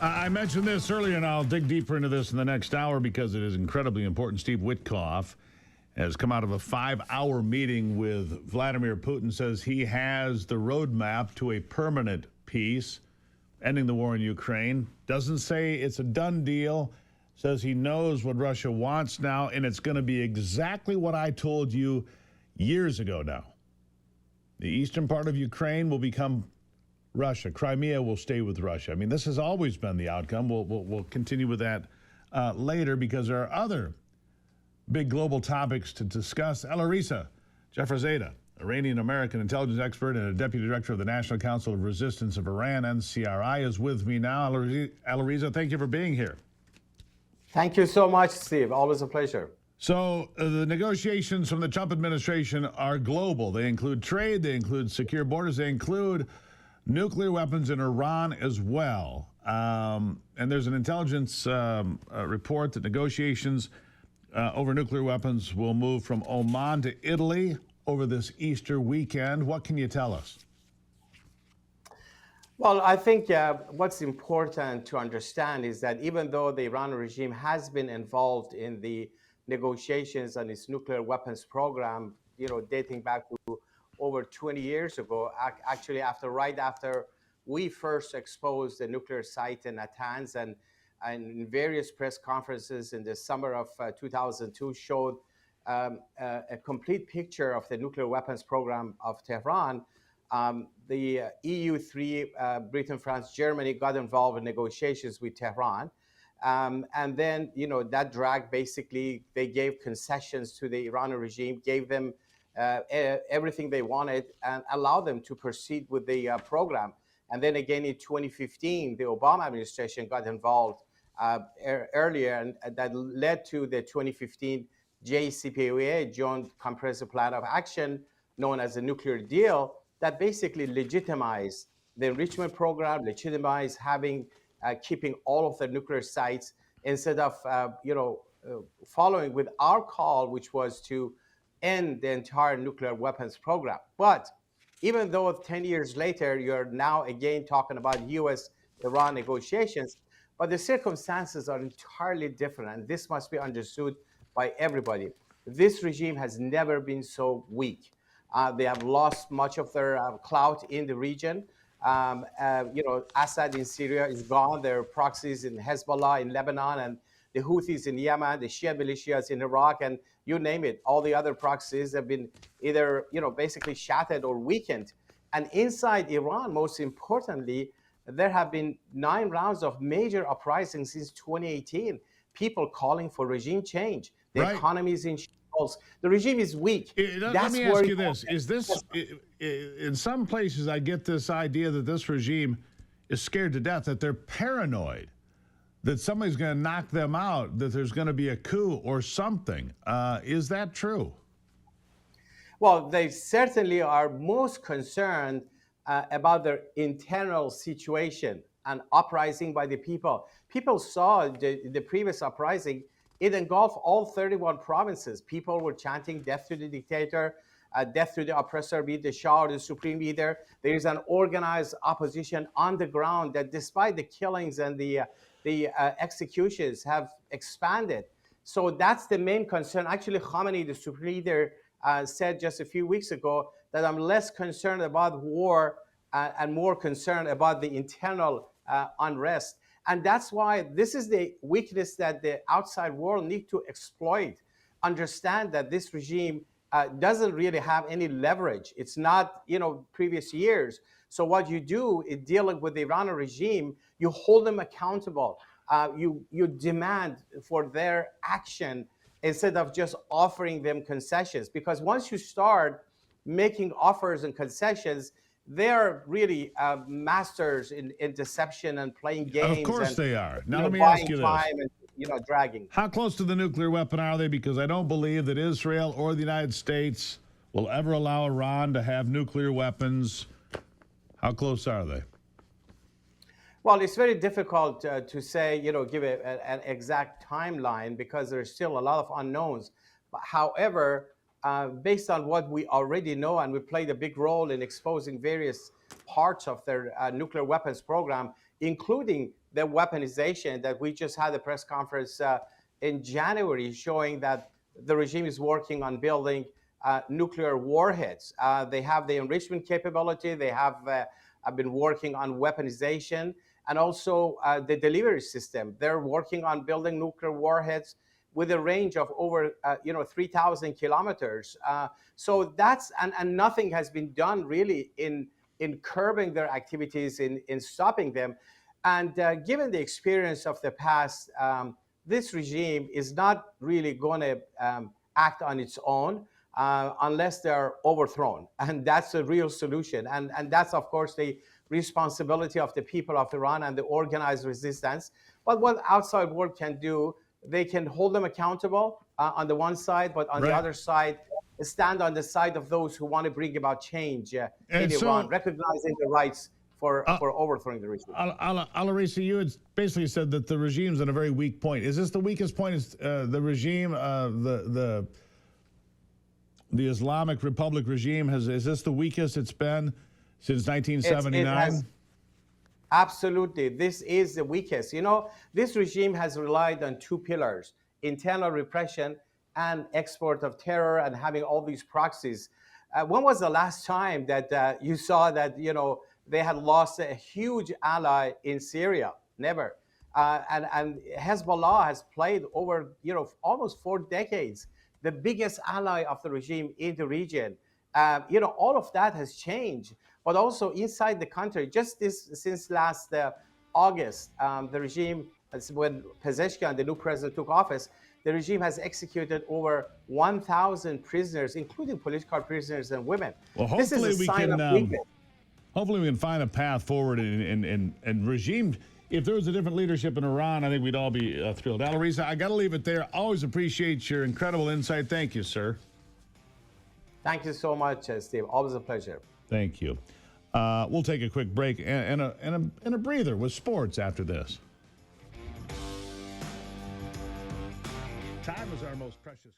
I mentioned this earlier, and I'll dig deeper into this in the next hour because it is incredibly important. Steve Witkoff has come out of a 5-hour meeting with Vladimir Putin, says he has the roadmap to a permanent peace, ending the war in Ukraine. Doesn't say it's a done deal, says he knows what Russia wants now, and it's going to be exactly what I told you years ago now. The eastern part of Ukraine will become Russia. Crimea will stay with Russia. I mean, this has always been the outcome. We'll continue with that later because there are other big global topics to discuss. Alireza, Jafarzadeh, Iranian-American intelligence expert and a deputy director of the National Council of Resistance of Iran, NCRI, is with me now. Alireza, thank you for being here. Thank you so much, Steve. Always a pleasure. So the negotiations from the Trump administration are global. They include trade, they include secure borders, they include nuclear weapons in Iran as well. And there's an intelligence report that negotiations over nuclear weapons will move from Oman to Italy over this Easter weekend. What can you tell us? Well, I think what's important to understand is that even though the Iranian regime has been involved in the negotiations on its nuclear weapons program, dating back to over 20 years ago, actually right after we first exposed the nuclear site in Natanz, and in various press conferences in the summer of 2002 showed a complete picture of the nuclear weapons program of Tehran. The EU3, Britain, France, Germany got involved in negotiations with Tehran. And then, that dragged. Basically, they gave concessions to the Iranian regime, gave them everything they wanted, and allowed them to proceed with the program. And then again in 2015, the Obama administration got involved earlier, and that led to the 2015 JCPOA, Joint Comprehensive Plan of Action, known as the nuclear deal, that basically legitimized the enrichment program, legitimized keeping all of the nuclear sites instead of following with our call, which was to end the entire nuclear weapons program. But even though 10 years later, you're now again talking about U.S.-Iran negotiations, but the circumstances are entirely different, and this must be understood by everybody. This regime has never been so weak. They have lost much of their clout in the region. Assad in Syria is gone. Their proxies in Hezbollah in Lebanon, and the Houthis in Yemen, the Shia militias in Iraq, and you name it, all the other proxies have been either, basically shattered or weakened. And inside Iran, most importantly, there have been 9 rounds of major uprisings since 2018, people calling for regime change. The economy is in shambles. The regime is weak. Let me ask you this. Is this, in some places, I get this idea that this regime is scared to death, that they're paranoid, that somebody's going to knock them out, that there's going to be a coup or something. Is that true? Well, they certainly are most concerned about their internal situation and uprising by the people. People saw the previous uprising. It engulfed all 31 provinces. People were chanting death to the dictator, death to the oppressor, be it the Shah or the supreme leader. There is an organized opposition on the ground that, despite the killings and the executions, have expanded. So that's the main concern. Actually, Khamenei, the supreme leader, said just a few weeks ago that I'm less concerned about war and more concerned about the internal unrest. And that's why this is the weakness that the outside world need to exploit. Understand that this regime doesn't really have any leverage. It's not, previous years. So what you do in dealing with the Iranian regime, you hold them accountable. You demand for their action instead of just offering them concessions. Because once you start making offers and concessions, they're really masters in deception and playing games. Of course and, they are. Now let me ask you this. And, dragging. How close to the nuclear weapon are they? Because I don't believe that Israel or the United States will ever allow Iran to have nuclear weapons. How close are they? Well, it's very difficult to say, give an exact timeline because there's still a lot of unknowns. However, based on what we already know, and we played a big role in exposing various parts of their nuclear weapons program, including the weaponization that we just had a press conference in January showing that the regime is working on building nuclear warheads. They have the enrichment capability. They have been working on weaponization and also the delivery system. They're working on building nuclear warheads with a range of over 3,000 kilometers. So that's and nothing has been done really in curbing their activities, in stopping them. And given the experience of the past, this regime is not really going to act on its own unless they're overthrown. And that's a real solution. And that's, of course, the responsibility of the people of Iran and the organized resistance. But what outside world can do, they can hold them accountable on the one side, but on the other side, stand on the side of those who want to bring about change in Iran, recognizing the rights for overthrowing the regime. Alireza, you had basically said that the regime's at a very weak point. Is this the weakest point? Is the regime, the Islamic Republic regime, is this the weakest it's been since 1979? Absolutely. This is the weakest. You know, this regime has relied on two pillars: internal repression and export of terror and having all these proxies. When was the last time that you saw that, they had lost a huge ally in Syria? Never. And Hezbollah has played over, almost 4 decades, the biggest ally of the regime in the region. All of that has changed. But also inside the country, since last August, the regime, when Pezeshkian, the new president, took office, the regime has executed over 1,000 prisoners, including political prisoners and women. Well, hopefully we can find a path forward and regime. If there was a different leadership in Iran, I think we'd all be thrilled. Alireza, I got to leave it there. Always appreciate your incredible insight. Thank you, sir. Thank you so much, Steve. Always a pleasure. Thank you. We'll take a quick break and a breather with sports after this. Time is our most precious